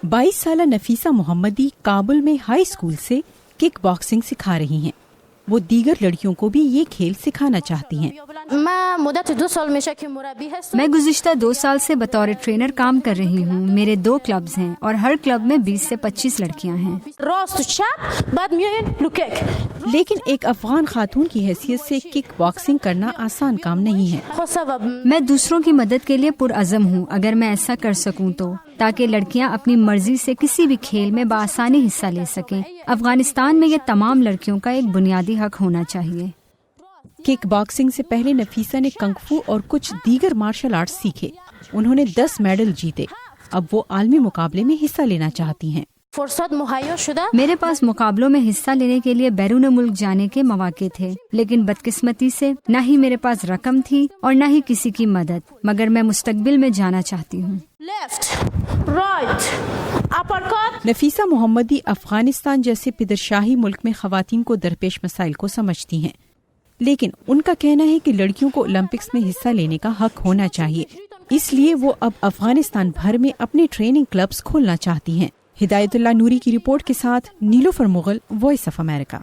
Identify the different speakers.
Speaker 1: 22 साल नफीसा मोहम्मदी काबुल में high school से किक बॉक्सिंग सिखा रही हैं। वो दीगर लड़कियों को भी ये खेल सिखाना चाहती हैं।
Speaker 2: मैं गुज़िश्ता 2 साल से बतौर ट्रेनर काम कर रही हूँ। मेरे 2 क्लब्स हैं और हर क्लब में 20 से 25 लड़कियाँ हैं।
Speaker 1: लेकिन एक अफगान खातून की हैसियत से किक बॉक्सिंग करना आसान काम नहीं है।
Speaker 2: मैं दूसरों की मदद के लिए पुरअज़म हूँ अगर मैं ऐसा कर सकूँ तो, ताकि लड़कियाँ अपनी मर्जी से किसी भी खेल में बआसानी हिस्सा ले सकें। अफगानिस्तान में ये तमाम लड़कियों का एक बुनियादी हक होना चाहिए।
Speaker 1: किक बॉक्सिंग से पहले नफीसा ने कंगफू और कुछ दीगर मार्शल आर्ट्स सीखे। उन्होंने 10 मेडल जीते। अब वो आलमी मुकाबले में हिस्सा लेना चाहती हैं।
Speaker 2: मेरे पास मुकाबलों में हिस्सा लेने के लिए बैरून मुल्क जाने के मौके थे, लेकिन बदकिस्मती से न ही मेरे पास रकम थी और न ही किसी की मदद, मगर मैं मुस्तकबिल में जाना चाहती हूँ।
Speaker 1: नफीसा मोहम्मदी अफगानिस्तान जैसे पिदरशाही मुल्क में खवातीन को दरपेश मसाइल को समझती हैं, लेकिन उनका कहना है कि लड़कियों को ओलंपिक्स में हिस्सा लेने का हक होना चाहिए। इसलिए वो अब अफगानिस्तान भर में अपने ट्रेनिंग क्लब्स खोलना चाहती हैं। हिदायतुल्लाह नूरी की रिपोर्ट के साथ Nilofar Mughal, Voice of America.